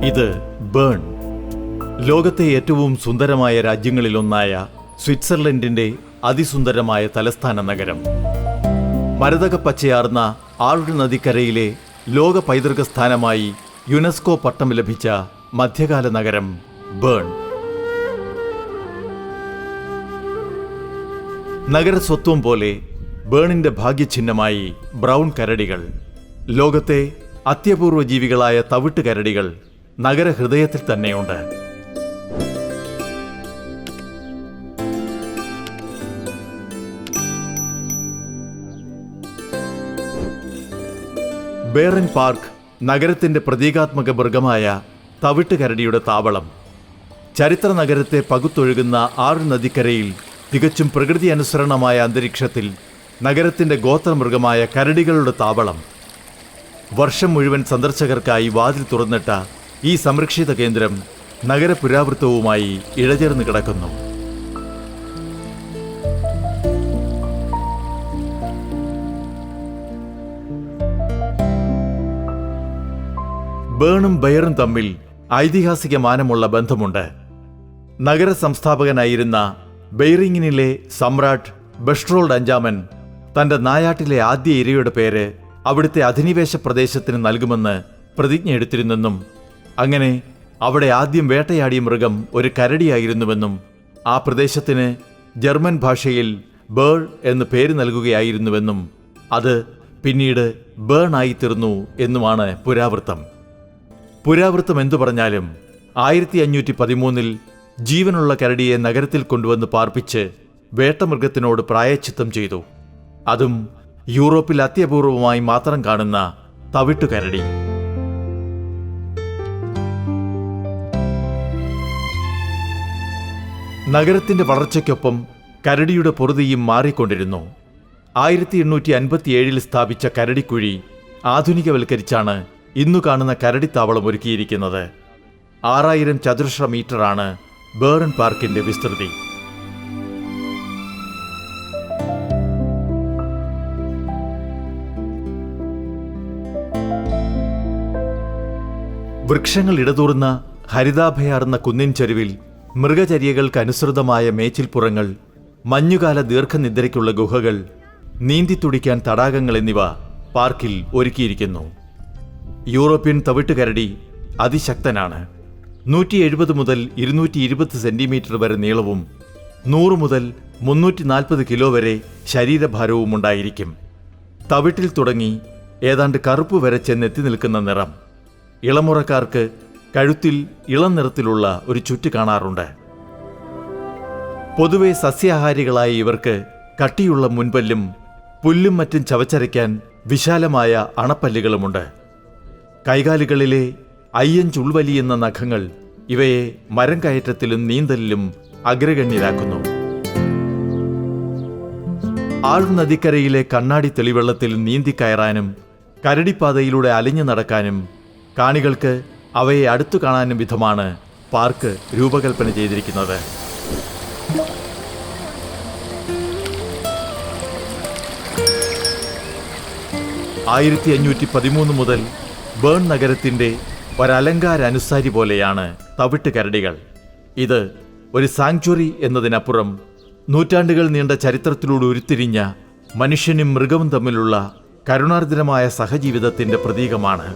ഇത് ബേൺ, ലോകത്തെ ഏറ്റവും സുന്ദരമായ രാജ്യങ്ങളിലൊന്നായ സ്വിറ്റ്സർലൻഡിന്റെ അതിസുന്ദരമായ തലസ്ഥാന നഗരം. മരതകപ്പച്ചയാർന്ന ആഴ്ഡ് നദിക്കരയിലെ ലോക പൈതൃക സ്ഥാനമായി യുനെസ്കോ പട്ടം ലഭിച്ച മധ്യകാല നഗരം ബേൺ. നഗരസ്വത്വം പോലെ ബേണിന്റെ ഭാഗ്യചിഹ്നമായി ബ്രൗൺ കരടികൾ, ലോകത്തെ അത്യപൂർവ ജീവികളായ തവിട്ട് കരടികൾ നഗരഹൃദയത്തിൽ തന്നെയുണ്ട്. ബേറൻ പാർക്ക് നഗരത്തിന്റെ പ്രതീകാത്മക മൃഗമായ തവിട്ട് കരടിയുടെ താവളം. ചരിത്ര നഗരത്തെ പകുത്തൊഴുകുന്ന ആറ് നദിക്കരയിൽ തികച്ചും പ്രകൃതി അനുസരണമായ അന്തരീക്ഷത്തിൽ നഗരത്തിന്റെ ഗോത്രമൃഗമായ കരടികളുടെ താവളം. വർഷം മുഴുവൻ സന്ദർശകർക്കായി വാതിൽ തുറന്നിട്ട ഈ സംരക്ഷിത കേന്ദ്രം നഗരപുരാവൃത്തവുമായി ഇഴചേർന്ന് കിടക്കുന്നു. ബേണും ബെയറും തമ്മിൽ ഐതിഹാസിക മാനമുള്ള ബന്ധമുണ്ട്. നഗര സംസ്ഥാപകനായിരുന്ന ബെയറിങ്ങിനിലെ സമ്രാട്ട് ബെഷ്ട്രോൾഡ് അഞ്ചാമൻ തന്റെ നായാട്ടിലെ ആദ്യ ഇരയുടെ പേര് അവിടുത്തെ അധിനിവേശ പ്രദേശത്തിന് നൽകുമെന്ന് പ്രതിജ്ഞയെടുത്തിരുന്നെന്നും അങ്ങനെ അവിടെ ആദ്യം വേട്ടയാടിയ മൃഗം ഒരു കരടിയായിരുന്നുവെന്നും ആ പ്രദേശത്തിന് ജർമ്മൻ ഭാഷയിൽ ബേൾ എന്ന് പേര് നൽകുകയായിരുന്നുവെന്നും അത് പിന്നീട് ബേൺ ആയിത്തീർന്നു എന്നുമാണ് പുരാവൃത്തം. പുരാവൃത്തം എന്തു പറഞ്ഞാലും 1513 ജീവനുള്ള കരടിയെ നഗരത്തിൽ കൊണ്ടുവന്ന് പാർപ്പിച്ച് വേട്ടമൃഗത്തിനോട് പ്രായശ്ചിത്തം ചെയ്തു. അതും യൂറോപ്പിൽ അത്യപൂർവമായി മാത്രം കാണുന്ന തവിട്ടുകരടി. നഗരത്തിന്റെ വളർച്ചയ്ക്കൊപ്പം കരടിയുടെ പൊറുതിയും മാറിക്കൊണ്ടിരുന്നു. 1857 സ്ഥാപിച്ച കരടിക്കുഴി ആധുനികവൽക്കരിച്ചാണ് ഇന്നു കാണുന്ന കരടിത്താവളം ഒരുക്കിയിരിക്കുന്നത്. 6000 ചതുരശ്ര മീറ്ററാണ് ബേറൻ പാർക്കിന്റെ വിസ്തൃതി. വൃക്ഷങ്ങൾ ഇടതൂർന്ന ഹരിതാഭയാർന്ന കുന്നിൻ ചെരുവിൽ മൃഗചര്യകൾക്കനുസൃതമായ മേച്ചിൽപ്പുറങ്ങൾ, മഞ്ഞുകാല ദീർഘനിദ്രയ്ക്കുള്ള ഗുഹകൾ, നീന്തിത്തുടിക്കാൻ തടാകങ്ങൾ എന്നിവ പാർക്കിൽ ഒരുക്കിയിരിക്കുന്നു. യൂറോപ്യൻ തവിട്ടുകരടി അതിശക്തനാണ്. 170 മുതൽ 220 സെന്റിമീറ്റർ വരെ നീളവും 100 മുതൽ 340 കിലോ വരെ ശരീരഭാരവും ഉണ്ടായിരിക്കും. തവിട്ടിൽ തുടങ്ങി ഏതാണ്ട് കറുപ്പ് വരെ ചെന്നെത്തി നിൽക്കുന്ന നിറം. ഇളമുറക്കാർക്ക് കഴുത്തിൽ ഇളം നിറത്തിലുള്ള ഒരു ചുറ്റ് കാണാറുണ്ട്. പൊതുവെ സസ്യാഹാരികളായ ഇവർക്ക് കട്ടിയുള്ള മുൻപല്ലും പുല്ലും മറ്റും ചവച്ചരയ്ക്കാൻ വിശാലമായ അണപ്പല്ലുകളുമുണ്ട്. കൈകാലുകളിലെ അയ്യഞ്ചുൾവലിയെന്ന നഖങ്ങൾ ഇവയെ മരം കയറ്റത്തിലും നീന്തലിലും അഗ്രഗണ്യരാക്കുന്നു. ആഴ് നദിക്കരയിലെ കണ്ണാടി തെളിവെള്ളത്തിൽ നീന്തിക്കയറാനും കരടിപ്പാതയിലൂടെ അലിഞ്ഞു നടക്കാനും കാണികൾക്ക് അവയെ അടുത്തു കാണാനും വിധമാണ് പാർക്ക് രൂപകൽപ്പന ചെയ്തിരിക്കുന്നത്. (1513) മുതൽ ബേൺ നഗരത്തിന്റെ ഒരലങ്കാരാനുസാരി പോലെയാണ് തവിട്ട് കരടികൾ. ഇത് ഒരു സാങ്ച്വറി എന്നതിനപ്പുറം നൂറ്റാണ്ടുകൾ നീണ്ട ചരിത്രത്തിലൂടെ ഉരുത്തിരിഞ്ഞ മനുഷ്യനും മൃഗവും തമ്മിലുള്ള കരുണാർദ്രമായ സഹജീവിതത്തിന്റെ പ്രതീകമാണ്.